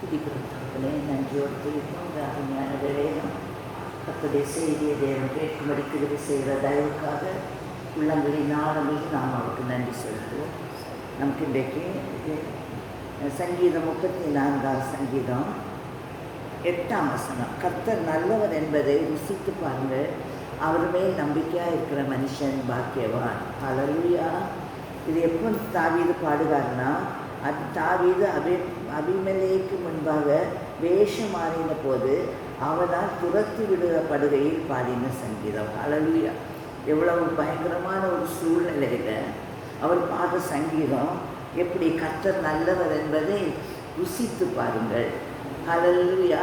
துதிக்கிறோம் நன்றியோடு துதிப்போம். இந்த அருமையான வேலையிலும் கர்த்தருடைய செய்தியை தேவன் கேட்கும்படி கிருபை செய்கிற தயவுக்காக உள்ளங்களின் ஆழமையில் நாம் அவருக்கு நன்றி செலுத்துவோம். நமக்கு இன்றைக்கு சங்கீதம் 34 சங்கீதம் 8ஆம் வசனம். கர்த்தர் நல்லவர் என்பதை ருசித்து பாருங்கள், அவர் மேல் நம்பிக்கையாக இருக்கிற மனுஷன் பாக்கியவான். ஹல்லேலூயா. இது எப்போ தாவீது பாடுகாருன்னா, அது தாவீது அபிமெலேக்கு முன்பாக வேஷம் மாறின போது அவனால் துரத்தி விடப்படுகையில் பாடின சங்கீதம். ஹல்லேலூயா. எவ்வளவு பயங்கரமான ஒரு சூழ்நிலையில் அவர் பாட சங்கீதம். எப்படி கர்த்தர் நல்லவர் என்பதை ருசித்து பாருங்கள். ஹல்லேலூயா.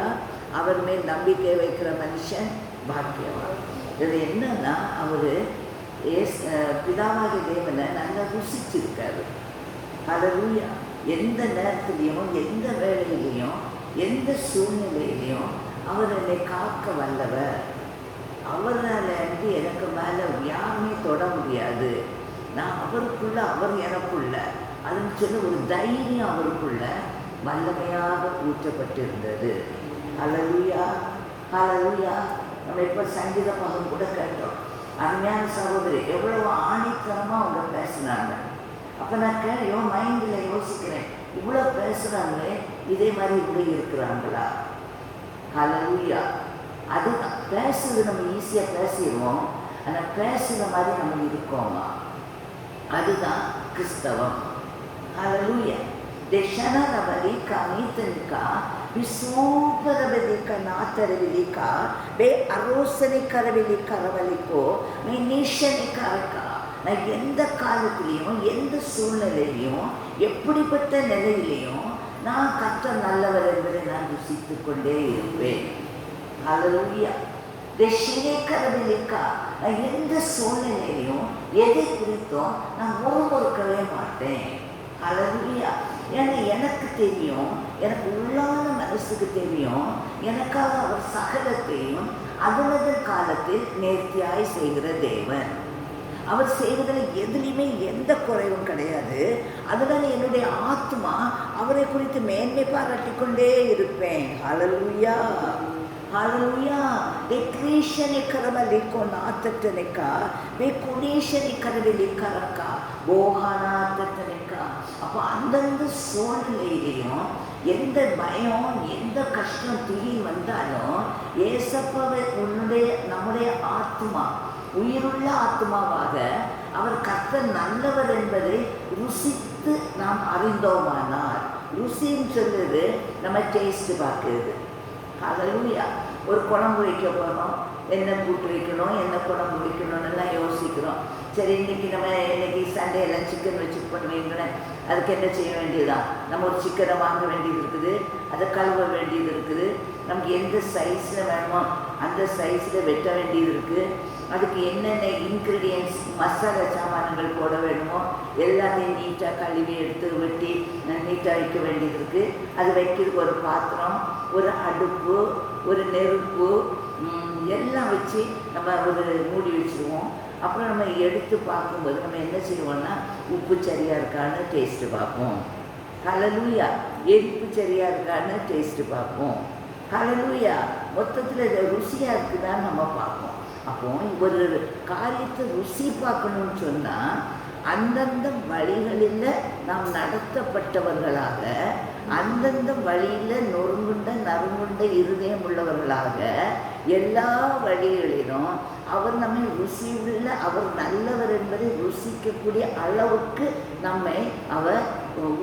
அவர் மேல் நம்பிக்கை வைக்கிற மனுஷன் பாக்கியவான். இது என்னன்னா, அவர் பிதாவாகிய தேவனை நல்லா ருசிச்சிருக்காரு. ஹல்லேலூயா. எந்த நேரத்துலையும், எந்த வேலையிலையும், எந்த சூழ்நிலையிலையும் அவர் என்னை காக்க வல்லவர். அவரால் எனக்கு மேலே யாருமே தொட முடியாது. நான் அவருக்குள்ள, அவர் எனக்குள்ள, அதுன்னு சொல்லி ஒரு தைரியம் அவருக்குள்ள வல்லமையாக ஊற்றப்பட்டிருந்தது. ஹல்லேலூயா. ஹல்லேலூயா. நம்ம இப்போ சங்கீத பகம் கூட கேட்டோம். அருமையான சகோதரி எவ்வளவு ஆணித்தனமாக அவங்க பேசுனாங்க. அப்போ நான் என் மைண்டில் யோசிக்கிறேன், இவ்வளோ பேசுகிறாங்களே, இதே மாதிரி இப்படி இருக்கிறாங்களா? ஹல்லேலூயா. அதுதான் பேசுறது. நம்ம ஈஸியாக பேசிடுவோம், ஆனால் பேசுகிற மாதிரி நம்ம இருக்கோமா? அதுதான் கிறிஸ்தவம். ஹல்லேலூயா. ದೇಶನರವಲಿಕಾ ನೀತನಿಕಾ ವಿಸೂಪರಬಲಿಕ ನಾತರವಿಲಿಕಾ ಬೇ அரோசனை கரவிலி கரவலிக்கோ நீ நீஷனிக்காக்கா. நான் எந்த காலத்திலையும், எந்த சூழ்நிலையிலையும், எப்படிப்பட்ட நிலையிலையும் நான் கர்த்தர் நல்லவர் என்பதை நான் ருசித்து கொண்டே இருப்பேன். ஹல்லேலூயா. தேசினேக்கரவிலிக்கா. நான் எந்த சூழ்நிலையிலையும் எதை குறித்தும் நான் முறுமுறுக்கவே மாட்டேன். ஹல்லேலூயா. ஏன்னா எனக்கு தெரியும், எனக்கு உள்ளான மனசுக்கு தெரியும், எனக்காக அவர் சகலத்தையும் அதனது காலத்தில் நேர்த்தியாய் செய்கிற தேவன். அவர் செய்வதில் எதுலேயுமே எந்த குறைவும் கிடையாது. அதனால என்னுடைய ஆத்மா அவரை குறித்து மேன்மை பாராட்டி கொண்டே இருப்பேன். ஹல்லேலூயா. ஹல்லேலூயா. டெக்ரீஷனை கரவலிக்கோ நாத்தட்டனைக்கா வே குணீஷனை கரவலிக்கரக்கா போகானாத்தனைக்கா. அப்போ அந்தந்த சூழ்நிலையிலையும் எந்த பயம், எந்த கஷ்டம் துணி வந்தாலும் ஏசப்பாவை நம்முடைய ஆத்மா உயிருள்ள ஆத்மாவாக அவர் கர்த்தர் நல்லவர் என்பதை ருசித்து நாம் அறிந்தோமானால், ருசின்னு சொல்லுது நம்ம டேஸ்ட் பார்க்குறது. ஹல்லேலூயா. ஒரு குழம்பு வைக்க போகிறோம், என்ன கூட்டு வைக்கணும், என்ன குழம்பு வைக்கணும்னுலாம் யோசிக்கிறோம். சரி, இன்னைக்கு சண்டேலாம் சிக்கன் வச்சு பண்ணுவீங்களேன், அதுக்கு என்ன செய்ய வேண்டியதான்? நம்ம ஒரு சிக்கனை வாங்க வேண்டியது இருக்குது, அதை கழுவ வேண்டியது இருக்குது, நமக்கு எந்த சைஸில் வேணுமோ அந்த சைஸில் வெட்ட வேண்டியது இருக்குது. அதுக்கு என்னென்ன இன்க்ரீடியன்ட்ஸ், மசாலா சாமான்கள் போட வேணுமோ எல்லாத்தையும் நீட்டாக கழுவி எடுத்து வெட்டி நீட்டாக வைக்க வேண்டியது இருக்குது. அது வைக்கிறதுக்கு ஒரு பாத்திரம், ஒரு அடுப்பு, ஒரு நெருப்பு எல்லாம் வச்சு நம்ம ஒரு மூடி வச்சுருவோம். அப்புறம் நம்ம எடுத்து பார்க்கும்போது நம்ம என்ன செய்வோம்னா, உப்பு சரியாக இருக்கான்னு டேஸ்ட்டு பார்ப்போம். ஹல்லேலூயா. எரிப்பு சரியாக இருக்கான்னு டேஸ்ட்டு பார்ப்போம். ஹல்லேலூயா. மொத்தத்தில் இதை ருசியாக இருக்குதான்னு நம்ம பார்ப்போம். அப்போ ஒரு காரியத்தை ருசி பார்க்கணும்னு சொன்னால் அந்தந்த வழிகளில் நாம் நடத்தப்பட்டவர்களாக, அந்தந்த வழியில் நறுங்குண்ட இருதயம் உள்ளவர்களாக, எல்லா வழிகளிலும் அவர் நம்மை ருசியுள்ள, அவர் நல்லவர் என்பதை ருசிக்கக்கூடிய அளவுக்கு நம்மை அவர்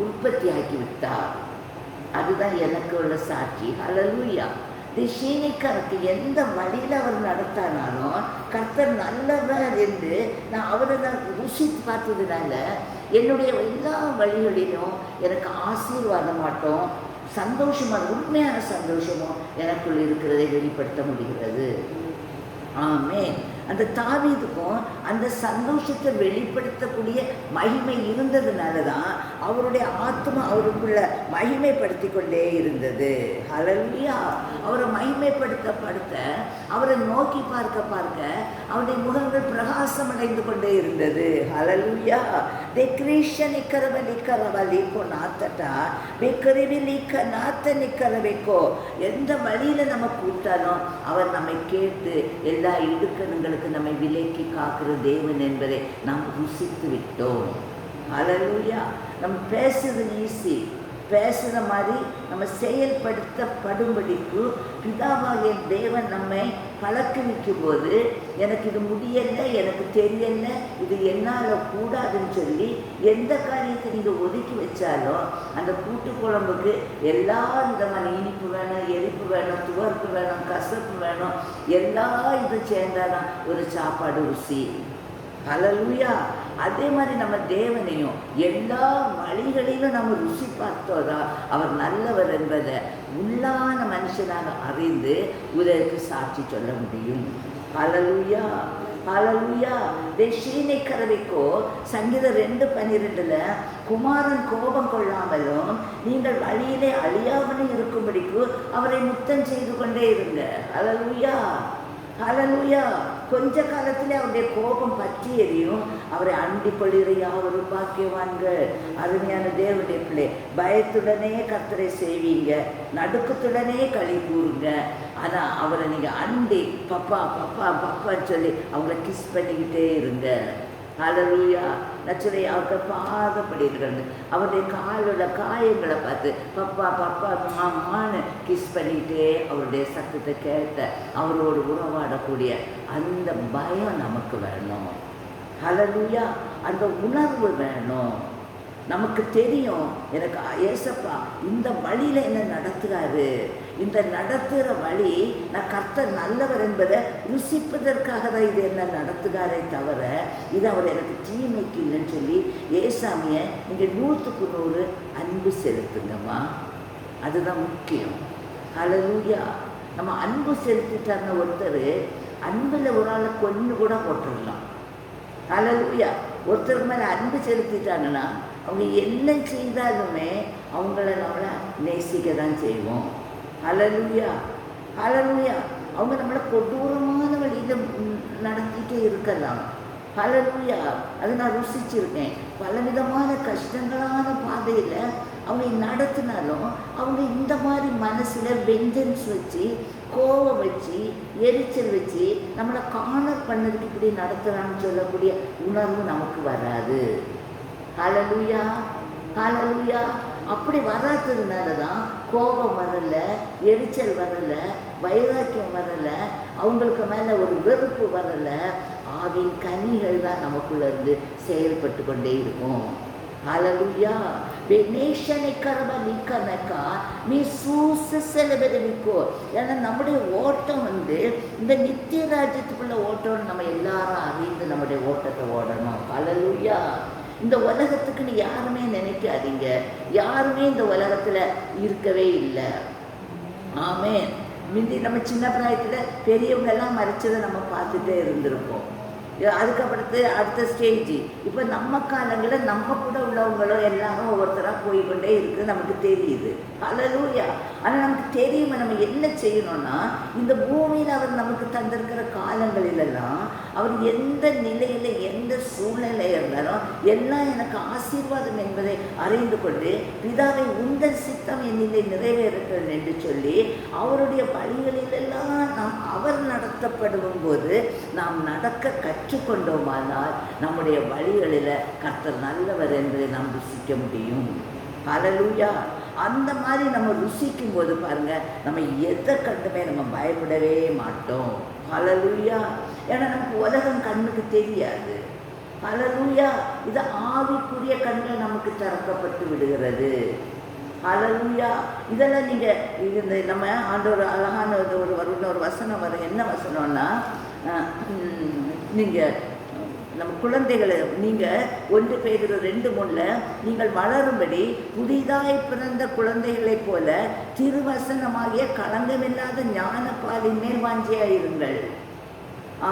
உற்பத்தியாக்கி விட்டார். அதுதான் எனக்கு உள்ள சாட்சி. ஹல்லேலூயா. திசைனிக்கருக்கு எந்த வழியில் அவர் நடத்தானாலும் கர்த்தர் நல்லவர் என்று நான் அவரை தான் ருசித்து பார்த்ததுனால என்னுடைய எல்லா வழிகளிலும் எனக்கு ஆசீர்வாதமாட்டும் சந்தோஷமான, உண்மையான சந்தோஷமும் எனக்குள் இருக்கிறதை வெளிப்படுத்த முடிகிறது. ஆமென். அந்த தாவீதுக்கும் அந்த சந்தோஷத்தை வெளிப்படுத்தக்கூடிய மகிமை இருந்ததுனால தான் அவருடைய ஆத்மா அவருக்குள்ள மகிமைப்படுத்தி கொண்டே இருந்தது. ஹல்லேலூயா. அவரை மகிமைப்படுத்த அவரை நோக்கி பார்க்க அவருடைய முகங்கள் பிரகாசம் அடைந்து கொண்டே இருந்தது. ஹல்லேலூயா. எந்த வழியில நம்ம கூட்டாலும் அவர் நம்மை கேட்டு எல்லா இடுக்கணுங்களுக்கு நம்மை விலக்கி காக்கிற தேவன் என்பதை நாம் ருசித்து விட்டோம். ஹல்லேலூயா. நம்ம பேசுறது ஈஸி, பேசுகிற மாதிரி நம்ம செயல்படுத்தப்படும்படிக்கு பிதாவாகிய தேவன் நம்மை பழக்குவிக்கும் போது எனக்கு இது முடியலை, எனக்கு தெரியலை, இது என்னால் கூடாதுன்னு சொல்லி எந்த காரியத்தை நீங்கள் ஒதுக்கி வச்சாலும் அந்த கூட்டு குழம்புக்கு எல்லா விதமான இனிப்பு வேணும், எரிப்பு வேணும், துவர்ப்பு வேணும், கசப்பு வேணும், எல்லா இது சேர்ந்தாதான் ஒரு சாப்பாடு ருசி. ஹல்லேலூயா. அதே மாதிரி நம்ம தேவனையும் எல்லா வழிகளிலும் நம்ம ருசி பார்த்தோதா அவர் நல்லவர் என்பதை உள்ளான மனுஷனாக அறிந்து உதவிக்கு சாட்சி சொல்ல முடியும். ஹல்லேலூயா. ஹல்லேலூயா. தேசீனை கரவைக்கோ சங்கீதம் 2:12 குமாரன் கோபம் கொள்ளாமலும் நீங்கள் வழியிலே அழியாமலும் இருக்கும்படிக்கு அவரை முத்தம் செய்து கொண்டே இருங்க. ஹல்லேலூயா. ஹல்லேலூயா. கொஞ்ச காலத்திலே அவருடைய கோபம் பற்றி எரியும். அவரை அண்டி கொள்கிற யாவரும் பாக்கியவான்கள். அருமையான தேவனுடைய பிள்ளை, பயத்துடனே கர்த்தரை செய்வீங்க, நடுக்கத்துடனே களி கூறுங்க. ஆனால் அவரை நீங்கள் அண்டி பப்பா பப்பா பப்பான்னு சொல்லி அவங்கள கிஸ் பண்ணிக்கிட்டே இருங்க. ஹல்லேலூயா. நச்சுரை அவர்கள் பாதப்படுகிறது அவருடைய காலோட காயங்களை பார்த்து பப்பா பப்பா மாமான்னு கிஸ் பண்ணிக்கிட்டே அவருடைய சத்தத்தை கேட்ட அவரோடு உறவாடக்கூடிய அந்த பயம் நமக்கு வேணும். ஹல்லேலூயா. அந்த உணர்வு வேணும். நமக்கு தெரியும், எனக்கு ஏசப்பா இந்த வழியில் என்ன நடத்துகிறாரு, இந்த நடத்துகிற வழி நான் கர்த்தர் நல்லவர் என்பதை ருசிப்பதற்காக தான் இது என்ன நடத்துகிறாரே தவிர இது அவர் எனக்கு தீமைக்கு இல்லைன்னு சொல்லி ஏசாமியை நீங்கள் 100க்கு 100 அன்பு செலுத்துங்கம்மா. அதுதான் முக்கியம். ஹல்லேலூயா. நம்ம அன்பு செலுத்திட்டாருன்னு ஒருத்தர் அன்பில் ஒரு ஆளை கொன்று கூட போட்டுடலாம். ஹல்லேலூயா. ஒருத்தருக்கு மேலே அன்பு செலுத்திட்டாங்கன்னா அவங்க எல்லாம் செய்தாலுமே அவங்கள நம்மளை நேசிக்க தான் செய்வோம். ஹல்லேலூயா. ஹல்லேலூயா. அவங்க நம்மளை கொடூரமான வழியில் நடத்திட்டே இருக்கலாம். ஹல்லேலூயா. அதை நான் ருசிச்சிருக்கேன். பலவிதமான கஷ்டங்களான பாதையில் அவங்க நடத்தினாலும் அவங்க இந்த மாதிரி மனசில் வெஞ்சன்ஸ் வச்சு, கோவம் வச்சு, எரிச்சல் வச்சு நம்மளை கார்னர் பண்ணதுக்கு இப்படி நடத்துகிறான்னு சொல்லக்கூடிய உணர்வு நமக்கு வராது. ஹல்லேலூயா. ஹல்லேலூயா. அப்படி வராததுனால தான் கோபம் வரலை, எரிச்சல் வரலை, வைராக்கியம் வரலை, அவங்களுக்கு மேலே ஒரு வெறுப்பு வரலை. ஆவின் கனிகள் தான் நமக்குள்ள இருந்து செயல்பட்டு கொண்டே இருக்கும். ஹல்லேலூயா. நேஷனை கரவா நிற்கனக்கா நீ சூச செலவிக்கோ. ஏன்னா நம்முடைய ஓட்டம் இந்த நித்திய ராஜ்யத்துக்குள்ள ஓட்டம்னு நம்ம எல்லாரும் அறிந்து நம்முடைய ஓட்டத்தை ஓடணும். ஹல்லேலூயா. இந்த உலகத்துக்குன்னு யாருமே நினைக்காதீங்க. யாருமே இந்த உலகத்தில் இருக்கவே இல்லை. ஆமென். முந்தி நம்ம சின்ன பிராயத்தில் பெரியவங்கெல்லாம் மறைச்சதை நம்ம பார்த்துட்டே இருந்திருப்போம். அதுக்கப்புறத்து அடுத்த ஸ்டேஜ் இப்போ நம்ம காலங்களில் நம்ம கூட உள்ளவங்களும் எல்லாரும் ஒவ்வொருத்தராக போய்கொண்டே இருக்குது, நமக்கு தெரியுது. ஹல்லேலூயா. ஆனால் நமக்கு தெரியுமா நம்ம என்ன செய்யணும்னா இந்த பூமியில் அவர் நமக்கு தந்திருக்கிற காலங்களிலெல்லாம் அவர் எந்த நிலையில் எந்த சூழ்நிலை இருந்தாலும் எல்லாம் எனக்கு ஆசீர்வாதம் என்பதை அறிந்து கொண்டு பிதாவை உங்கள் சித்தம் என்னிலே நிறைவேறுங்கள் என்று சொல்லி அவருடைய வழிகளிலெல்லாம் நாம் அவர் நடத்தப்படும் போது நாம் நடக்க கற்றுக்கொண்டோமானால் நம்முடைய வழிகளில் கர்த்தர் நல்லவர் என்பதை நாம் ருசிக்க முடியும். ஹல்லேலூயா. அந்த மாதிரி நம்ம ருசிக்கும் போது பாருங்க, நம்ம எதை கண்டுமே நம்ம பயப்படவே மாட்டோம். ஹல்லேலூயா. ஏன்னா நமக்கு உலகம் கண்ணுக்கு தெரியாது. ஹல்லேலூயா. இது ஆவிக்குரிய கண்கள் நமக்கு திறக்கப்பட்டு விடுகிறது. ஹல்லேலூயா. இதெல்லாம் நீங்கள் இந்த நம்ம ஆண்டவர் அழகான ஒரு வசனம் வரும். என்ன வசனம்னா, நீங்கள் நம்ம குழந்தைகளை நீங்கள் 1 பேதுரு 2:3 நீங்கள் வளரும்படி புதிதாய் பிறந்த குழந்தைகளைப் போல திருவசனமாகிய களங்கமில்லாத ஞான பாலின் மேல் வாஞ்சியாயிருங்கள்.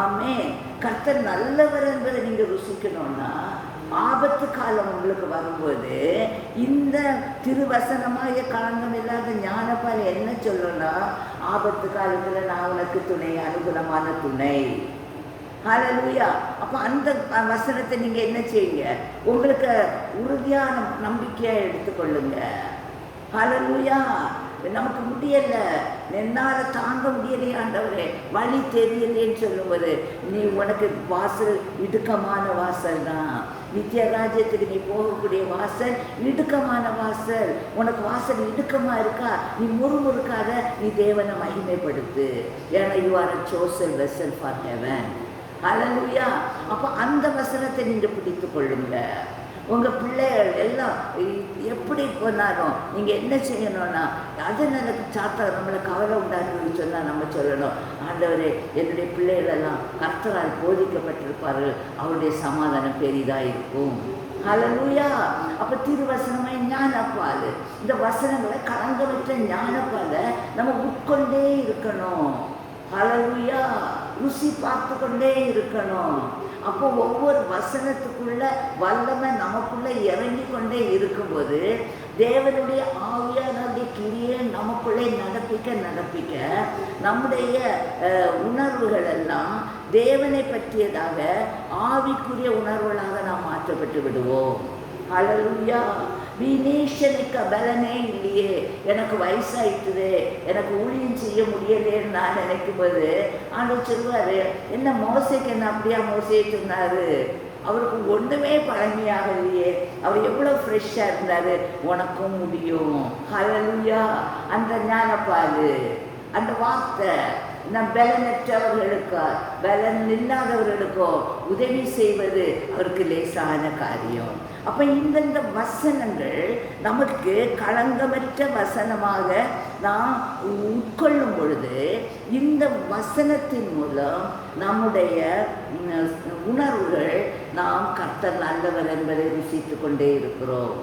ஆமென். கர்த்தர் நல்லவர் என்பதை நீங்க ருசிக்கணும்னா, ஆபத்து காலம் உங்களுக்கு வரும்போது இந்த திருவசனமாக களங்கம் இல்லாத ஞானப்பால் என்ன சொல்லணும்னா, ஆபத்து காலத்துல நான் உனக்கு துணை, அனுகூலமான துணை. ஹல்லேலூயா. அப்போ அந்த வசனத்தை நீங்க என்ன செய்யுங்க, உங்களுக்கு உறுதியான நம்பிக்கையா எடுத்துக்கொள்ளுங்க. ஹல்லேலூயா. நமக்கு முடியல, என்னால் தாங்க முடியலையே ஆண்டவரே, வழி தெரியலேன்னு சொல்லும்போது நீ உனக்கு வாசல் இடுக்கமான வாசல் தான். நித்திய ராஜ்யத்துக்கு நீ போகக்கூடிய வாசல் இடுக்கமான வாசல். உனக்கு வாசல் இடுக்கமா இருக்கா, நீ முறுமுறுக்காத, நீ தேவனை மகிமைப்படுத்து. ஏன்னா you are a chosen vessel for heaven. ஹல்லேலூயா. அப்போ அந்த வசனத்தை நீங்க பிடித்து கொள்ளுங்க. உங்கள் பிள்ளைகள் எல்லாம் எப்படி போனாலும் நீங்கள் என்ன செய்யணும்னா, அதனால் சாத்தா நம்மளை கவலை உண்டாக்குன்னு சொன்னால் நம்ம சொல்லணும், ஆண்டவரே என்னுடைய பிள்ளைகளெல்லாம் கர்த்தரால் போதிக்கப்பட்டிருப்பார்கள், அவருடைய சமாதானம் பெரிதாக இருக்கும். ஹல்லேலூயா. அப்போ திருவசனமாய் ஞானப்பால், இந்த வசனங்களை கலங்கவற்ற ஞானப்பாலை நம்ம உட்கொண்டே இருக்கணும். ஹல்லேலூயா. ருசி பார்த்து கொண்டே இருக்கணும். அப்போ ஒவ்வொரு வசனத்துக்குள்ள வல்லமை நமக்குள்ள இறங்கி கொண்டே இருக்கும்போது தேவனுடைய ஆவியானுடைய கிரியை நமக்குள்ளே நடப்பிக்க நம்முடைய உணர்வுகள் எல்லாம் தேவனை பற்றியதாக ஆவிக்குரிய உணர்வுகளாக நாம் மாற்றப்பட்டு விடுவோம். ஹல்லேலூயா. வினேஷனுக்கு பலனே இல்லையே, எனக்கு வயசாயிட்டுது, எனக்கு ஊழியம் செய்ய முடியலேன்னு நான் நினைக்கும் போது ஆண்டவர் சொல்லுவார், என்ன மோசைக்கு என்ன அப்படியா மோசையை சொன்னார், அவருக்கு ஒன்றுமே பழமையாகலையே, அவர் எவ்வளோ ஃப்ரெஷ்ஷாக இருந்தார், உனக்கும் முடியும். ஹல்லேலூயா. அந்த ஞானப்பால், அந்த வார்த்தை நம் பலனற்றவர்களுக்கோ பலன் இல்லாதவர்களுக்கோ உதவி செய்வது அவருக்கு லேசான காரியம். அப்போ இந்த வசனங்கள் நமக்கு களங்கமற்ற வசனமாக நாம் உட்கொள்ளும் பொழுது இந்த வசனத்தின் மூலம் நம்முடைய உணர்வுகள் நாம் கர்த்தர் நல்லவர் என்பதை ருசித்து கொண்டே இருக்கிறோம்.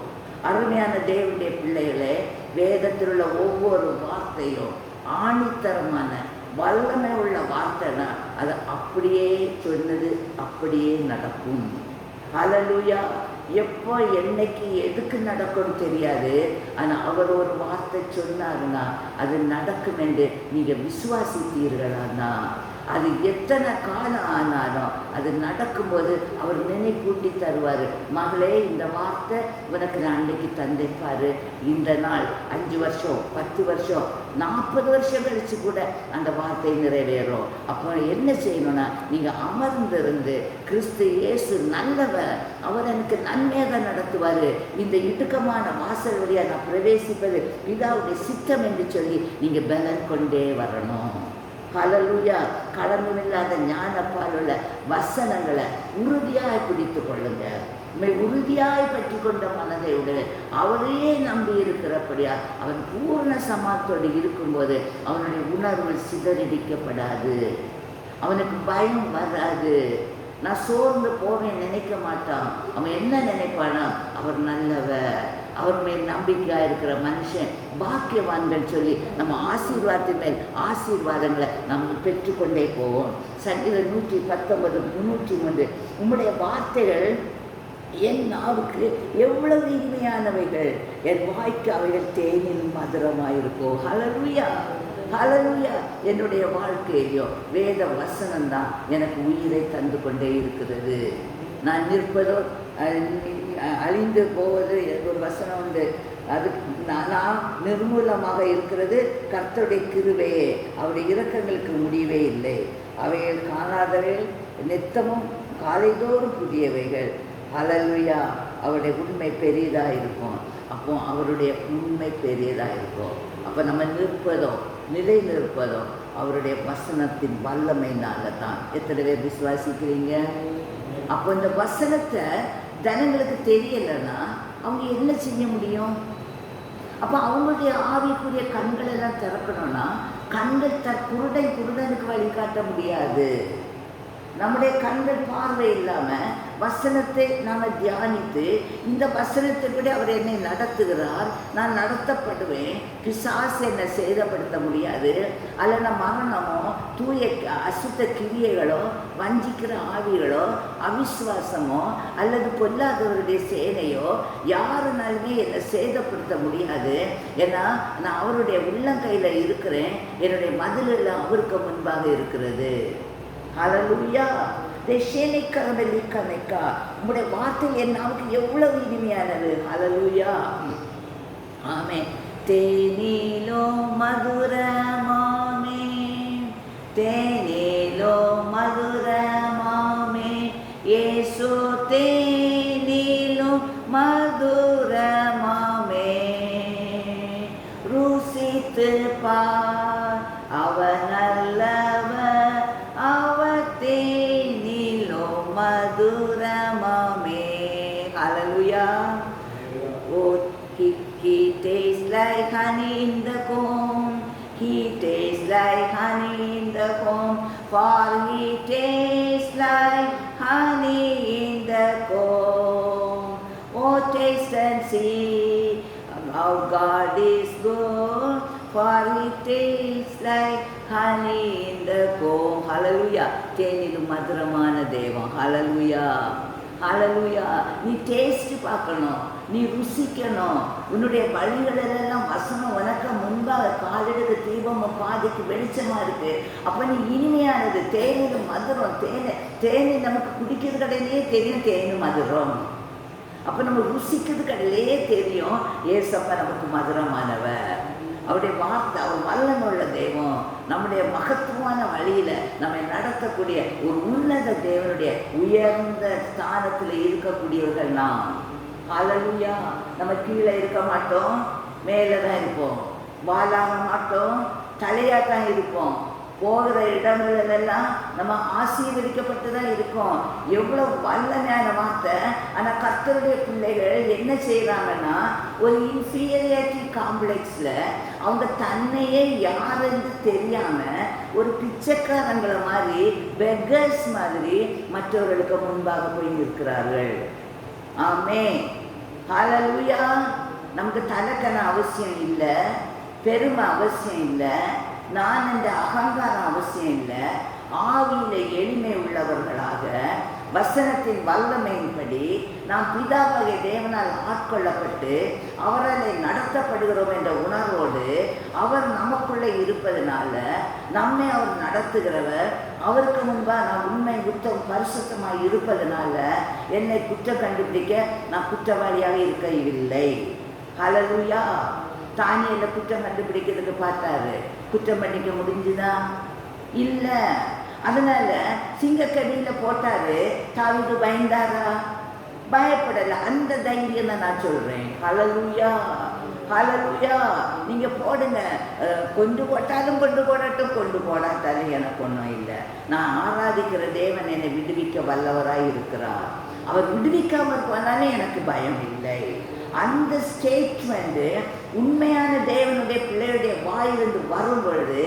அருமையான தேவனுடைய பிள்ளைகளே, வேதத்தில் உள்ள ஒவ்வொரு வார்த்தையும் ஆணித்தரமான வல்லமை உள்ள வார்த்தைனா அது அப்படியே சொன்னது அப்படியே நடக்கும். ஹல்லேலூயா. எப்போ என்னைக்கு எதுக்கு நடக்கும்னு தெரியாது, ஆனால் அவர் ஒரு வார்த்தை சொன்னாருன்னா அது நடக்கும் என்று நீங்கள் விசுவாசித்தீர்களானா அது எத்தனை காலம் ஆனாலும் அது நடக்கும்போது அவர் நினைப்பூட்டி தருவார். மகளே, இந்த வார்த்தை உனக்கு நான் அன்னைக்கு தந்தைப்பாரு, இந்த நாள் 5 வருஷம் 10 வருஷம் 40 வருஷம் கழிச்சு கூட அந்த வார்த்தை நிறைவேறும். அப்போ என்ன செய்யணும்னா, நீங்கள் அமர்ந்திருந்து கிறிஸ்து இயேசு நல்லவர், அவர் எனக்கு நன்மையாக நடத்துவார், இந்த இடுக்கமான வாசல் வழியாக நான் பிரவேசிப்பது பிதாவுடைய சித்தம் என்று சொல்லி நீங்கள் பலன் கொண்டே வரணும். ஹல்லேலூயா. களங்கமில்லாத ஞானப்பால் உள்ள வசனங்களை உறுதியாய் பிடித்து கொள்ளுங்க. உறுதியாய் பற்றி கொண்ட மனதை விட அவரையே நம்பி இருக்கிறபடியா அவன் பூர்ண சமாத்தோடு இருக்கும்போது அவனுடைய உணர்வு சிதறடிக்கப்படாது, அவனுக்கு பயம் வராது, நான் சோர்ந்து போவேன் நினைக்க மாட்டான். அவன் என்ன நினைப்பானா, அவர் நல்லவர், அவர் மேல் நம்பிக்கையாக இருக்கிற மனுஷன் பாக்கியவான்கள் சொல்லி நம்ம ஆசீர்வாதத்தின் மேல் ஆசீர்வாதங்களை நம்ம பெற்றுக்கொண்டே போவோம். சங்கீதம் 119 303, உம்முடைய வார்த்தைகள் என் நாவுக்கு எவ்வளவு இனிமையானவைகள், என் வாய்க்கு அவைகள் தேனில் மதுரமாயிருக்கோ. ஹல்லேலூயா. ஹல்லேலூயா. என்னுடைய வாழ்க்கையிலையும் வேத வசனம்தான் எனக்கு உயிரை தந்து கொண்டே இருக்கிறது. நான் நிற்பதோ அழிந்து போவது ஒரு வசனம் உண்டு, அது நான் நிர்மூலமாக இருக்கிறது கர்த்தருடைய கிருபையே, அவருடைய இரக்கங்களுக்கு முடிவே இல்லை, அவைகள் காணாதவைகள் நித்தமும் காலைதோறும் புதியவைகள். ஹல்லேலூயா. அவருடைய உண்மை பெரியதாக இருக்கும். அப்போ அவருடைய உண்மை பெரியதாக இருக்கும். அப்போ நம்ம நிற்பதோ நிலை நிற்பதோ அவருடைய வசனத்தின் வல்லமையினால தான். எத்தனை பேர் விசுவாசிக்கிறீங்க? அப்போ இந்த வசனத்தை ஜனங்களுக்கு தெரியலைன்னா அவங்க என்ன செய்ய முடியும்? அப்போ அவங்களுடைய ஆவிக்குரிய கண்கள் எல்லாம் திறக்கணும்னா கண்கள் குருடனுக்கு வழிகாட்ட முடியாது. நம்முடைய கண்கள் பார்வை இல்லாமல் வசனத்தை நாம் தியானித்து இந்த வசனத்தைப்படி அவர் என்னை நடத்துகிறார், நான் நடத்தப்படுவேன். பிசாசு என்னை சேதப்படுத்த முடியாது. அல்லது மரணமோ தூய அசுத்த கிரியைகளோ வஞ்சிக்கிற ஆவிகளோ அவிசுவாசமோ அல்லது பொல்லாதவருடைய சேனையோ யாருனாலுமே என்னை சேதப்படுத்த முடியாது. ஏன்னா நான் அவருடைய உள்ளங்கையில் இருக்கிறேன். என்னுடைய மதிலில் அவருக்கு முன்பாக இருக்கிறது. ஹல்லேலூயா. தேசேனைக்கரமெலிக்கனைக்கா, உங்களுடைய வார்த்தை என் நாவுக்கு எவ்வளவு இனிமையானது. ஹல்லேலூயா. ஆமென். தேனிலோ மதுரமாமே, தேனிலோ மதுரமாமே, இயேசு தேனிலோ மதுரமாமே, ருசித்து பார் அவர் நல்லவர், அவர் தேனிலோ மதுரமாமே. ஹல்லேலூயா. Oh, he tastes like honey in the comb. He tastes like honey in the comb. For he tastes like honey in the comb. Oh, taste and see how God is good. For he tastes like honey in the comb. Hallelujah. தேனிலும் மதுரமான தேவன். Hallelujah. ஹல்லேலூயா. நீ taste பார்க்கணும், நீ ருசிக்கணும். உன்னுடைய வழிகளெல்லாம் வசனம் உனக்கு முன்பாக காலெடுக்கு தீபமும் பாதைக்கு வெளிச்சமாக இருக்குது. அப்போ நீ இனிமையானது. தேனிலும் மதுரம். தேனி நமக்கு குடிக்கிறது கடையிலேயே தெரியும், தேனும் மதுரம். அப்போ நம்ம ருசிக்கிறது கடையிலேயே தெரியும் ஏசப்பா நமக்கு மதுரமானவர். அவருடைய வார்த்தை, அவர் வல்லமுள்ள தெய்வம். நம்முடைய மகத்துவமான வழியில் நம்மை நடத்தக்கூடிய ஒரு உன்னத தேவனுடைய உயர்ந்த ஸ்தானத்தில் இருக்கக்கூடியவர்கள் நாம். ஹல்லேலூயா. நம்ம கீழே இருக்க மாட்டோம், மேலே தான் இருப்போம். வாழாக மாட்டோம், தலையாக தான் இருப்போம். போகிற இடங்களெல்லாம் நம்ம ஆசீர்வதிக்கப்பட்டு தான் இருக்கோம். எவ்வளோ வல்லமையான வார்த்தை. ஆனால் கர்த்தருடைய பிள்ளைகள் என்ன செய்கிறாங்கன்னா, ஒரு இன்ஃபீரியாரிட்டி காம்ப்ளெக்ஸில் அவங்க தன்னையே யாருன்னு தெரியாமல் ஒரு பிச்சைக்காரங்களை மாதிரி, பெக்கர்ஸ் மாதிரி மற்றவர்களுக்கு முன்பாக போய் நிற்கிறார்கள். ஆமென். ஹல்லேலூயா. நமக்கு தலைக்கண அவசியம் இல்லை, பெருமை அவசியம் இல்லை, நான் இந்த அகங்காரம் அவசியம் இல்லை. ஆவியில் எளிமை உள்ளவர்களாக வசனத்தின் வல்லமையின்படி நாம் பிதாவாகிய தேவனால் ஆட்கொள்ளப்பட்டு அவரால் நடத்தப்படுகிறோம் என்ற உணர்வோடு அவர் நமக்குள்ளே இருப்பதனால நம்மை அவர் நடத்துகிறவர். அவருக்கு முன்பாக நான் உண்மை உத்தம் பரிசுத்தமாக இருப்பதனால என்னை குற்றம் கண்டுபிடிக்க நான் குற்றவாளியாக இருக்கவில்லை. ஹல்லேலூயா. தானியேலை குற்றம் கண்டுபிடிக்கிறதுக்கு பார்த்தாரு, குற்றம் பண்ணிக்க முடிஞ்சுதா? இல்லை. அதனால சிங்கக்கடியில் போட்டாரு. தாவீது பயந்தாரா? பயப்படலை. அந்த தைரியம் தான் நான் சொல்கிறேன். ஹல்லேலூயா. ஹல்லேலூயா. நீங்கள் போடுங்க, கொண்டு போட்டாலும் கொண்டு போடட்டும், கொண்டு போடாட்டாலும் எனக்கு ஒன்றும் இல்லை. நான் ஆராதிக்கிற தேவன் என்னை விடுவிக்க வல்லவராய் இருக்கிறார். அவர் விடுவிக்காமல் போனாலே எனக்கு பயம் இல்லை. அந்த ஸ்டேட்மெண்ட்டு உண்மையான தேவனுடைய பிள்ளையுடைய வாயிலிருந்து வரும் பொழுது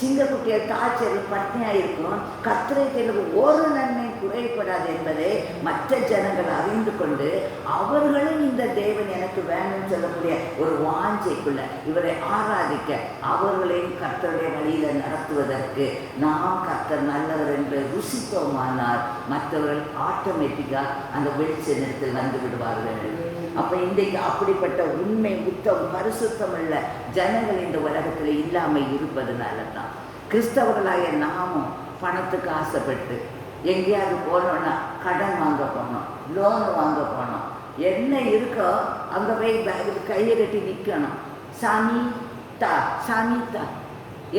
சிங்கக்குட்டியை தாழ்ச்சல் பட்னியாக இருக்கும். கர்த்தருக்கு ஒரு நன்மை குறைப்படாது என்பதை மற்ற ஜனங்கள் அறிந்து கொண்டு அவர்களும் இந்த தேவன் எனக்கு வேணும்னு சொல்லக்கூடிய ஒரு வாஞ்சைக்குள்ள இவரை ஆராதிக்க அவர்களையும் கர்த்தருடைய வழியில் நடத்துவதற்கு நாம் கர்த்தர் நல்லவர் என்று ருசித்தோமானால் மற்றவர்கள் ஆட்டோமேட்டிக்காக அந்த வெளிச்சத்தில் வந்து விடுவார்கள். அப்போ இன்றைக்கு அப்படிப்பட்ட உண்மை உத்தம் பரிசுத்தமுள்ள ஜனங்கள் இந்த உலகத்தில் இல்லாமல் இருப்பதுனால தான் கிறிஸ்தவர்களாகிய நாமும் பணத்துக்கு ஆசைப்பட்டு எங்கேயாவது போனோன்னா கடன் வாங்க போனோம், லோன் வாங்க போனோம். என்ன இருக்கோ அங்கே போய் பேக்கில் கையை கட்டி நிற்கணும். சாமி தா, சாமி தா.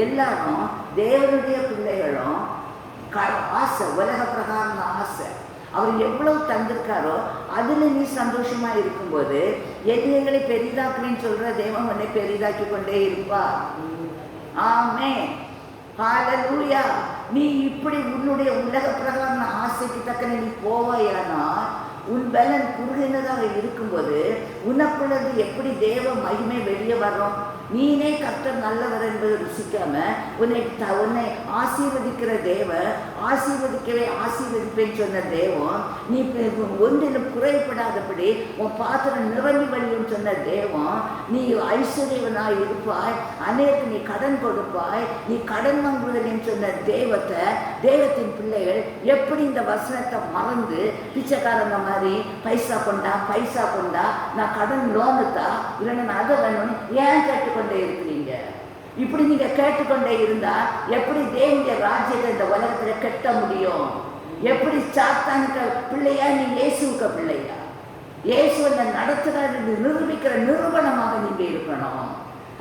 எல்லாரும் தேவனுடைய பிள்ளைகளும் ஆசை, உலக பிரகாரம் ஆசை. அவர் எவ்வளவு தந்திருக்காரோ அதில் நீ சந்தோஷமாக இருக்கும்போது எதிரிகளை பெரிதாக்குன்னு சொல்கிற தேவன் உன்னை பெரிதாக்கி கொண்டே இருப்பா. ஆமென். ஹல்லேலூயா. நீ இப்படி உன்னுடைய உலக பிரகாரம் ஆசைக்கு தக்க நீ போவாயானா உன் பலன் குறுகினதாக இருக்கும்போது உனக்குள்ளது எப்படி தேவ மகிமை வெளியே வரும்? நீனே கர்த்தர் நல்லவர் என்பதை ருசிக்காம உன்னை ஆசீர்வதிக்கிற தேவன், ஆசீர்வதிப்பேன்னு சொன்ன தேவன், நீ ஒன்றிலும் குறைபடாதபடி உன் பாத்திரம் நிரம்பி வழியும் சொன்ன தேவன், நீ ஐஸ்வர்யவனாய் இருப்பாய், அநேருக்கு நீ கடன் கொடுப்பாய், நீ கடன் வாங்குவதில்லைன்னு சொன்ன தெய்வத்தின் பிள்ளைகள் எப்படி இந்த வசனத்தை மறந்து பிச்சைக்காரங்க மாதிரி பைசா கொண்டா நான் கடன் லோனுத்தா இல்லைன்னா நான் அதை வேணும்னு ஏன் கேட்டுக்கொண்டே இருக்கிறீங்க? இப்படி நீங்க கேட்டுக்கொண்டே இருந்தா எப்படி தேவனுடைய ராஜ்யத்தை இந்த உலகத்துல கட்ட முடியும்? எப்படி சாத்தானுக்கு பிள்ளையா நீ இயேசுவுக்கு பிள்ளையா? இயேசுவை நடத்துகிற நிரூபிக்கிற நிறுவனமாக நீங்க இருக்கணும்.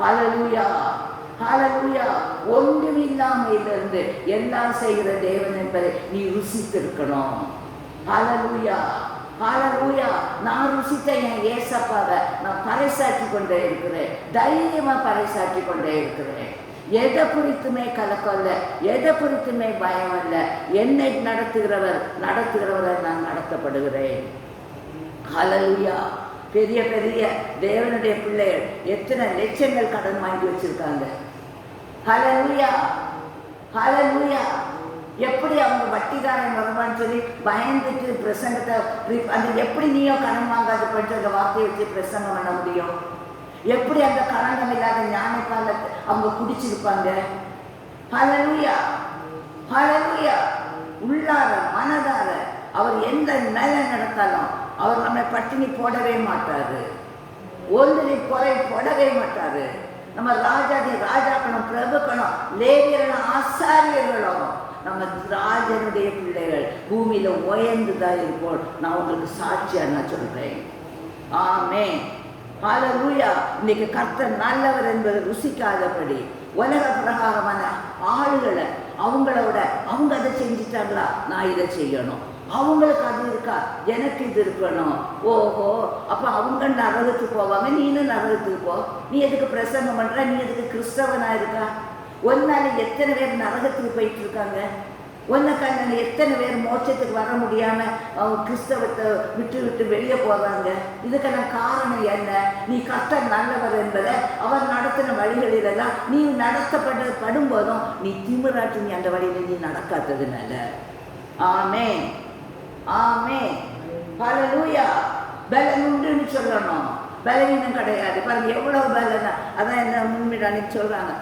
ஹல்லேலூயா, ஹல்லேலூயா. ஒன்றுமில்லாமையிலிருந்து எல்லாம் செய்கிற தேவன் என்பதை நீ ருசித்திருக்கணும். ஹல்லேலூயா, ஹல்லேலூயா. நான் ருசித்த என் ஏசப்பாவை நான் பறைசாற்றி கொண்டே இருக்கிறேன், தைரியமா பறைசாற்றி கொண்டே இருக்கிறேன். எதை குறித்துமே கலக்கம் இல்லை, எதை குறித்துமே பயம் இல்லை. என்னை நடத்துகிறவரை நான் நடத்தப்படுகிறேன். ஹல்லேலூயா. பெரிய பெரிய தேவனுடைய பிள்ளைகள் எத்தனை லட்சங்கள் கடன் வாங்கி வச்சிருக்காங்க. ஹல்லேலூயா, ஹல்லேலூயா. எப்படி அவங்க வட்டிக்காரன் வருவான்னு சொல்லி பயந்துட்டு பிரசங்கத்தை அந்த எப்படி நீயோ கடன் வாங்காத போயிட்டு அந்த வார்த்தையை வச்சு பிரசங்கம் பண்ண முடியும்? எப்படி அந்த களங்கம் இல்லாத ஞானக்காலத்தை அவங்க குடிச்சிருப்பாங்க? ஹல்லேலூயா, ஹல்லேலூயா. உள்ளார மனதார அவர் எந்த நிலை நடத்தாலும் அவர் நம்மை பட்டினி போடவே மாட்டாரு, ஒன்றினை குறை போடவே மாட்டாரு. நம்ம ராஜாக்கணும், பிரபுக்கணும், லேவியர்களும் ஆசாரியர்களும் நம்ம ராஜனுடைய பிள்ளைகள் பூமியில உயர்ந்துதான் இருப்போம். நான் உங்களுக்கு சாட்சியா நான் சொல்றேன். ஆமென், ஹல்லேலூயா. இன்னைக்கு கர்த்தர் நல்லவர் என்பதை ருசிக்காதபடி உலக பிரகாரமான ஆளுகளை அவங்க அதை செஞ்சிட்டாங்களா, நான் இதை செய்யணும், அவங்களுக்கு அது இருக்கா, எனக்கு இது இருக்கணும். ஓஹோ, அப்ப அவங்க நரகத்துக்கு போவாங்க, நீனும் நரகத்துக்கு போ. நீ எதுக்கு பிரசங்கம் பண்ற? நீ எதுக்கு கிறிஸ்தவனா இருக்கா? ஒன்னால எத்தனை பேர் நரகத்துக்கு போயிட்டு இருக்காங்க? ஒன்னக்கான எத்தனை பேர் மோட்சத்துக்கு வர முடியாம அவங்க கிறிஸ்தவத்தை விட்டு வெளியே போறாங்க? இதுக்கான காரணம் என்ன? நீ கர்த்தர் நல்லவர் என்பதை அவர் நடத்தின வழிகளிலெல்லாம் நீ நடத்தப்படும் போதும் நீ திமிராட்டி நீ அந்த வழியில நீ நடக்காததுனால. ஆமென், ஆமென், ஹல்லேலூயா. பலன் உண்டுன்னு சொல்லணும், பலவீனம் கிடையாது. பாருங்க எவ்வளவு பலனா. அதான் என்ன முன்னிடானு சொல்றாங்க,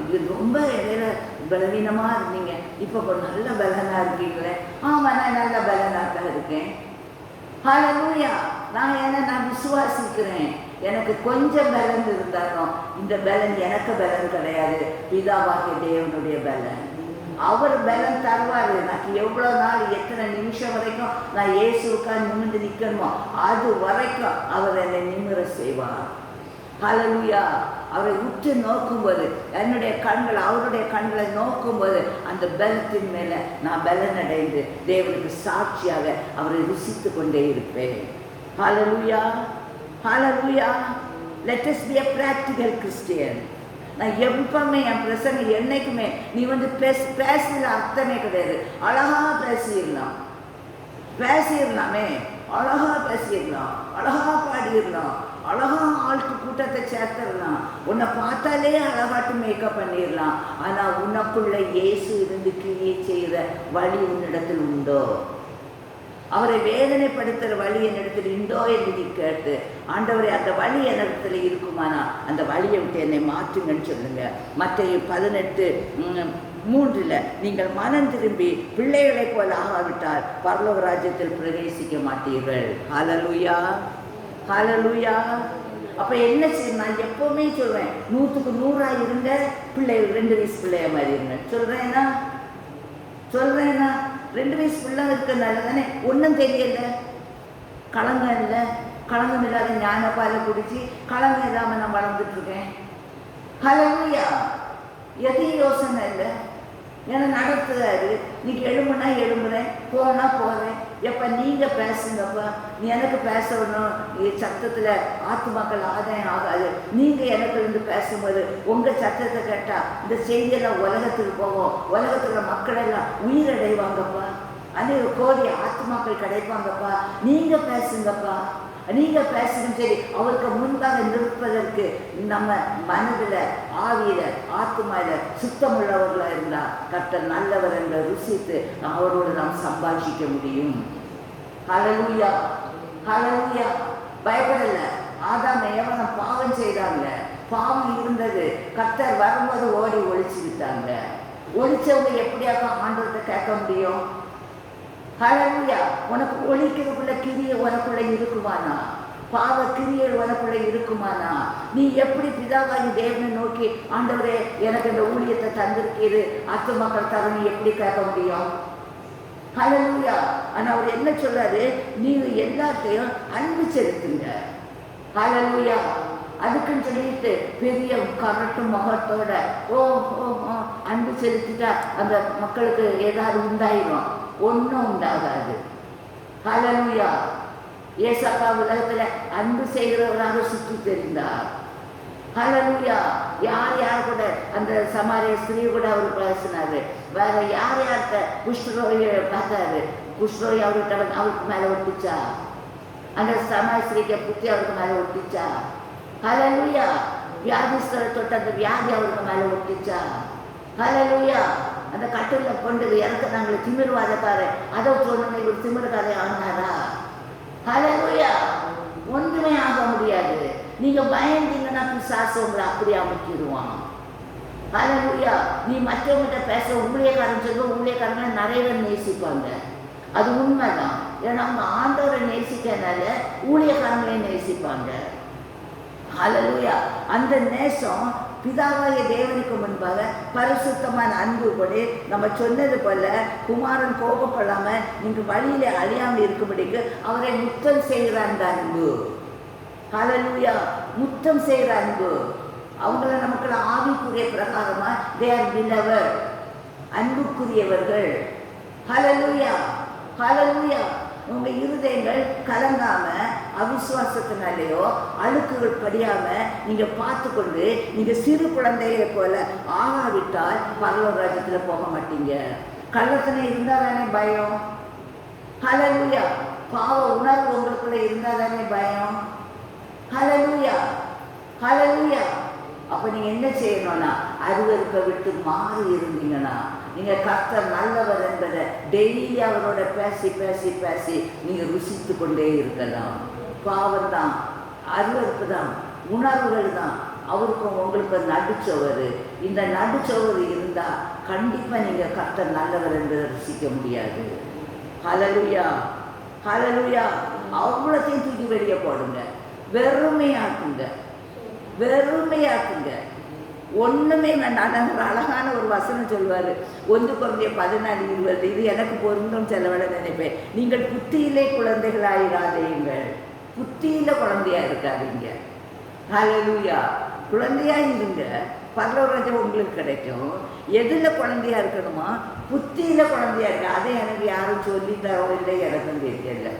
இது ரொம்ப இடையில பலவீனமா இருந்தீங்க, இப்ப நல்ல பலனா இருக்கீங்களே. ஆமா, நான் நல்ல பலனாக இருக்கேன். ஹல்லேலூயா. நான் விசுவாசிக்கிறேன். எனக்கு கொஞ்சம் பலன் இருந்தாலும் இந்த பலன் எனக்கு பலன் கிடையாது, பிதாவாகிய தேவனுடைய பலன். அவர் பலன் தருவாரு. எனக்கு எவ்வளவு நாள் எத்தனை நிமிஷம் வரைக்கும் நான் இயேசுக்கா நிமிர்ந்து நிற்கணுமோ அது வரைக்கும் அவர் என்னை நிமிர செய்வார். ஹல்லேலூயா. அவரை உற்று நோக்கும்போது என்னுடைய கண்கள் அவருடைய கண்களை நோக்கும்போது அந்த பலத்தின் மேல நான் பலன் அடைந்து தேவனுக்கு சாட்சியாக அவரை ருசித்து கொண்டே இருப்பேன். ஹல்லேலூயா, ஹல்லேலூயா. Let us be a practical Christian. நான் எப்பவுமே என் பிரசங்க என்னைக்குமே நீ பேசல அர்த்தமே கிடையாது. அழகா பேசிடலாம், அழகா பேசிடலாம், அழகா பாடிடலாம், அழகா ஆளுக்கு கூட்டத்தை சேர்த்துடலாம், உன்னை பார்த்தாலே அழகாட்டு மேக்கப் பண்ணிடலாம். ஆனா உனக்குள்ள இயேசு இருந்து கிரியை செய்கிற வழி உன்னிடத்தில் உண்டோ? அவரை வேதனைப்படுத்துகிற வழி என்னிடத்தில் உண்டோ என்று நீ கேட்டு, ஆண்டவரே அந்த வழி என்னிடத்துல இருக்குமானா அந்த வழியை விட்டு என்னை மாற்றுங்கன்னு சொல்லுங்க. மத்தேயு 18:3 நீங்கள் மனம் திரும்பி பிள்ளைகளை போல ஆகாவிட்டால் பரலோக ராஜ்யத்தில் பிரவேசிக்க மாட்டீர்கள். ஹல்லேலூயா, ஹல்லேலூயா. அப்ப என்ன செய்யணும்? நான் எப்பவுமே சொல்வேன், 100க்கு 100 இருங்க, பிள்ளைகள் 2 வயசு பிள்ளைய மாதிரி இருங்க. சொல்றேன்னா 2 வயசு பிள்ளை இருக்கிறதுனால தானே ஒன்றும் தெரியல, களங்கம் இல்லை, களங்கம் இல்லாத ஞானப்பாலை குடிச்சு களங்கம் இல்லாமல் நான் வளர்ந்துட்டு இருக்கேன். ஹல்லேலூயா. எதையும் யோசனை இல்லை, ஏன்னா நடத்துறாரு. இன்னைக்கு எழும்புனா எழும்புறேன், போனா போறேன். எப்ப நீங்க பேசுங்கப்பா, நீ எனக்கு பேசணும். சத்தத்துல ஆத்துமாக்கள் ஆதாயம் ஆகாது. நீங்க எனக்கு இருந்து பேசும்போது உங்க சத்தத்தை கேட்டா இந்த செய்தியெல்லாம் உலகத்துக்கு போவோம், உலகத்துல மக்கள் எல்லாம் உயிரடைவாங்கப்பா, அநேக கோடி ஆத்துமாக்கள் கிடைப்பாங்கப்பா. நீங்க பேசுங்கப்பா. நீங்கள் பேசணும் சரி, அவருக்கு முன்பாக நிற்பதற்கு நம்ம மனதில் ஆவியில் ஆத்மாவில் சுத்தமுள்ளவர்களாக இருந்தால் கர்த்தர் நல்லவர் என்ற ருசித்து அவரோடு நாம் சம்பாஷிக்க முடியும். ஹல்லேலூயா, ஹல்லேலூயா. பயப்படலை. ஆதாம் ஏவலம் பாவம் செய்தாங்க, பாவம் இருந்தது. கர்த்தர் வரும்போது ஓடி ஒழிச்சுக்கிட்டாங்க. ஒழிச்சவங்க எப்படியாக்க ஆண்டவர்கிட்ட கேட்க முடியும்? ஹல்லேலூயா. உனக்கு ஒழிக்கிறதுக்குள்ள கிரியை உனக்குள்ள இருக்குமானா? பாவ கிரியைகள் உனக்குள்ள இருக்குமானா? நீ எப்படி பிதாவாகி தேவனை நோக்கி ஆண்டவரே எனக்கு இந்த ஊழியத்தை தந்திருக்கிறது ஆத்துமாக்கள் தர நீ எப்படி கேட்க முடியும்? ஹல்லேலூயா. ஆனா அவர் என்ன சொல்றாரு? நீங்க எல்லாத்தையும் அன்பு செலுத்துங்க. ஹல்லேலூயா. அதுக்குன்னு சொல்லிட்டு பெரிய கரட்டு முகத்தோட ஓ ஓ அன்பு செலுத்திட்டா அந்த மக்களுக்கு ஏதாவது உண்டாயிடும்? ஒன்றும் உண்டாகாது. ஹல்லேலூயா. ஏசப்பா உலகத்தில் அன்பு செய்கிறவராக சுற்றி தெரிந்தார். ஹல்லேலூயா. யார் யார் கூட அந்த சமாரிய ஸ்திரீ கூட அவர் பேசினாரு. வேற யார் யார்கிட்ட குஷ்டரோயை பார்த்தாரு. குஷ்டரோய் அவருக்கு மேலே ஒட்டிச்சா? அந்த சமாரிய ஸ்திரீக்கு புத்தி அவருக்கு மேலே ஒட்டிச்சா? ஹல்லேலூயா. வியாதிஸ்தரை தொட்டு அந்த வியாதி அவருக்கு மேலே ஒட்டிச்சா? ஹல்லேலூயா. அந்த கட்டிலில் கொண்டு இறக்குறாங்களே திமிர்வாதக்காரை, அதை சொன்ன ஒரு திமிர்காரை ஆனாரா? ஹல்லேலூயா. ஒன்றுமே ஆக முடியாது. நீங்க பயந்தீங்கன்னா பிசாசு உங்களை அப்படி அமைக்கிடுவான். ஹல்லேலூயா. நீ மற்றவங்ககிட்ட பேச ஊழியக்காரன் சொல்ல ஊழியக்காரங்க நிறைய பேர் நேசிப்பாங்க. அது உண்மைதான். ஏன்னா அவங்க ஆண்டவரை நேசிக்கிறதுனால ஊழியக்காரங்களே நேசிப்பாங்க. ஹல்லேலூயா. அந்த நேசம் பிதாவாகிய தேவனுக்கு முன்பாக பரிசுத்தமான அன்பு கொடு. நம்ம சொன்னது போல குமாரன் கோபப்படாம நீங்க வழியில அழியாமல் இருக்கும்படிக்கு அவரை முத்தம் செய்கிற அந்த அன்பு. ஹல்லேலூயா. முத்தம் செய்கிற அன்பு. அவங்கள நமக்கு ஆவிக்குரிய பிரகாரமா தே ஆர் பிலவர்ட், அன்புக்குரியவர்கள். ஹல்லேலூயா, ஹல்லேலூயா. உங்க இருதயங்கள் கலங்காம அவிசுவாசத்தினாலேயோ அழுக்குகள் படியாம நீங்க பார்த்து கொண்டு நீங்க சிறு குழந்தையை போல ஆகாவிட்டால் பரலோக ராஜ்யத்துல போக மாட்டீங்க. கள்ளத்தனை இருந்தா தானே பயம். ஹல்லேலூயா. பாவ உணர்வு உங்களுக்குள்ள இருந்தா தானே பயம். ஹல்லேலூயா, ஹல்லேலூயா. அப்ப நீங்க என்ன செய்யணும்னா அருவருப்பை விட்டு மாறி இருந்தீங்கன்னா நீங்க கர்த்தர் நல்லவர் என்பதை டெய்லி அவரோட பேசி பேசி பேசி நீங்க ருசித்து கொண்டே இருக்கலாம். பாவம் தான், அருவருப்பு தான், உணர்வுகள் தான் அவருக்கும் உங்களுக்கு நடுச்சவர். இந்த நடுச்சவர் இருந்தா கண்டிப்பா நீங்க கர்த்தர் நல்லவர் என்பதை ருசிக்க முடியாது. ஹல்லேலூயா, ஹல்லேலூயா. அவ்வளோத்தையும் தூக்கி வெளியே போடுங்க. வெறுமையாக்குங்க, வெறுமையாக்குங்க. ஒன்றுமே வேண்டாம். ஒரு அழகான ஒரு வசனம் சொல்வார், 1 Corinthians 14:20. இது எனக்கு பொருந்தும் செலவிட நினைப்பேன். நீங்கள் புத்தியிலே குழந்தைகளாயிராதீங்கள். புத்தியில் குழந்தையா இருக்காதீங்க. ஹல்லேலூயா. குழந்தையா இருங்க, பரலோகம் உங்களுக்கு கிடைக்கும். எதில் குழந்தையா இருக்கணுமா? புத்தியில் குழந்தையா இருக்கு. அதை எனக்கு யாரும் சொல்லி தரோ இல்லை, எனக்கும் தெரியல.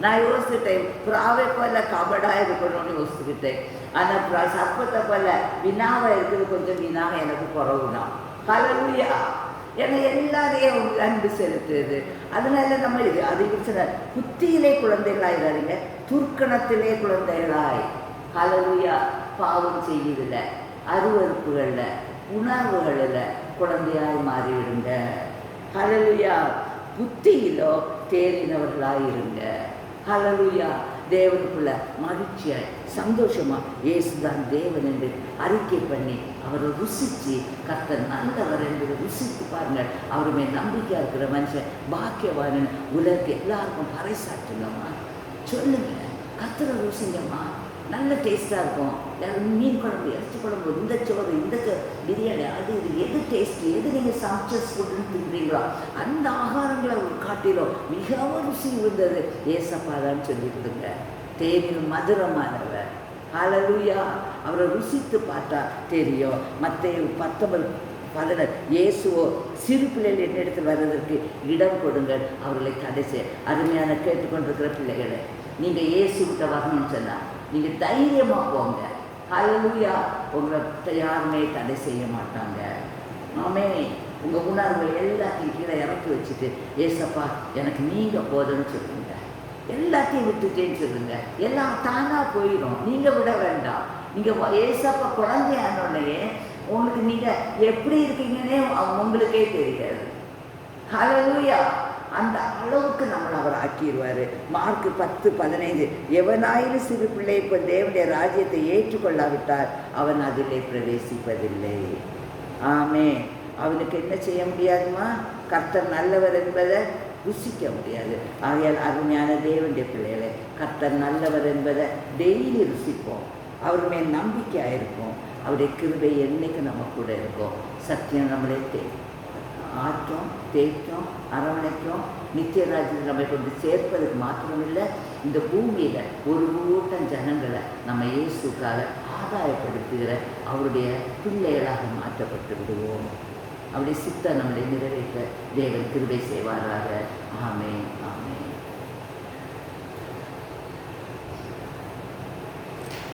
நான் யோசிச்சுட்டேன், புறாவை போல கபடாக இருக்கணும்னு யோசிச்சுக்கிட்டேன். ஆனால் சர்ப்பத்தை போல வினாவாக இருக்குது கொஞ்சம் வினாக எனக்கு குறவுதான். ஹல்லேலூயா. ஏன்னா எல்லாரையும் அன்பு செலுத்துது. அதனால நம்ம இது அது புத்தியிலே குழந்தைகளாயிராதீங்க, துர்க்கணத்திலே குழந்தைகளாய். ஹல்லேலூயா. பாவம் செய்யுதில்ல, அருவருப்புகளில் உணர்வுகளில் குழந்தையாய் மாறிவிடுங்க. ஹல்லேலூயா. புத்தியிலோ தேறினவர்களாயிருங்க. ஹல்லேலூயா. தேவனுக்குள்ள மகிழ்ச்சியாய் சந்தோஷமா இயேசுதான் தேவன் என்று அறிக்கை பண்ணி அவரை ருசித்து கர்த்தர் நல்லவர் என்பதை ருசித்து பாருங்கள். அவருமே நம்பிக்கையா இருக்கிற மனுஷன் பாக்கியவான் உலகத்துக்கு எல்லாருக்கும் பறைசாற்றுங்கம்மா. சொல்லுங்க, கர்த்தரை ருசிங்கம்மா. நல்ல டேஸ்ட்டாக இருக்கும். மீன் குழம்பு, இறைச்சி குழம்பு, இந்த சோறு, இந்த பிரியாணி, அது இது எது டேஸ்ட்டு, எது நீங்கள் சமைச்சஸ் ஃபுட்டுன்னு தின்றீங்களோ அந்த ஆகாரங்களை காட்டிலும் மிகவும் ருசி இருந்தது ஏசப்பாதான்னு சொல்லி கொடுங்க. தேனில் மதுரமானவர். ஹல்லேலூயா. அவரை ருசித்து பார்த்தா தெரியும். மத்தேயு 19:11 இயேசுவோ சிறு பிள்ளைகள் என்னிடத்தில் வர்றதற்கு இடம் கொடுங்கள், அவர்களை கடைசி. அருமையான கேட்டுக்கொண்டிருக்கிற பிள்ளைகளை நீங்கள் இயேசுகிட்ட வரணும்னு சொன்னால் நீங்கள் தைரியமாக போங்க. ஹல்லேலூயா. உங்களை யாருமே தடை செய்ய மாட்டாங்க. ஆமே. உங்கள் உணர்வு எல்லாத்தையும் கீழே இறக்கி வச்சுட்டு ஏசப்பா எனக்கு நீங்கள் போதும்னு சொல்லுங்க. எல்லாத்தையும் விட்டுட்டேன்னு சொல்லுங்க. எல்லாம் தானாக போயிடும். நீங்கள் விட வேண்டாம். நீங்கள் ஏசப்பா குழந்தையானோடனே உங்களுக்கு நீங்கள் எப்படி இருக்கீங்கன்னே உங்களுக்கே தெரியாது. ஹல்லேலூயா. அந்த அளவுக்கு நம்மளை அவர் ஆக்கிடுவார். மார்க் 10:15 எவனாயிலும் சிறு பிள்ளை இப்போ தேவனுடைய ராஜ்யத்தை ஏற்றுக்கொள்ளாவிட்டால் அவன் அதிலே பிரவேசிப்பதில்லை. ஆமே. அவனுக்கு என்ன செய்ய முடியாதுமா? கர்த்தர் நல்லவர் என்பதை ருசிக்க முடியாது. ஆகையால் அருமையான தேவனுடைய பிள்ளைகளை, கர்த்தர் நல்லவர் என்பதை டெய்லி ருசிப்போம். அவர் மேல் நம்பிக்கையாக இருப்போம். அவருடைய கிருபை என்னைக்கு நம்ம கூட இருக்கும். சத்தியம் நம்மளை ஆற்றும், தேற்றும், அரவணைக்கும். நித்திய ராஜ்யத்தில் நம்மை கொண்டு சேர்ப்பதுக்கு மாத்திரமில்லை, இந்த பூமியில் ஒரு கூட்டம் ஜனங்களை நம்ம இயேசுக்காக ஆதாயப்படுத்துகிற அவருடைய பிள்ளைகளாக மாற்றப்பட்டு விடுவோம். அவருடைய சித்தம் நம்மளை நிறைவேற்ற தேவன் கிருபை செய்வாராக.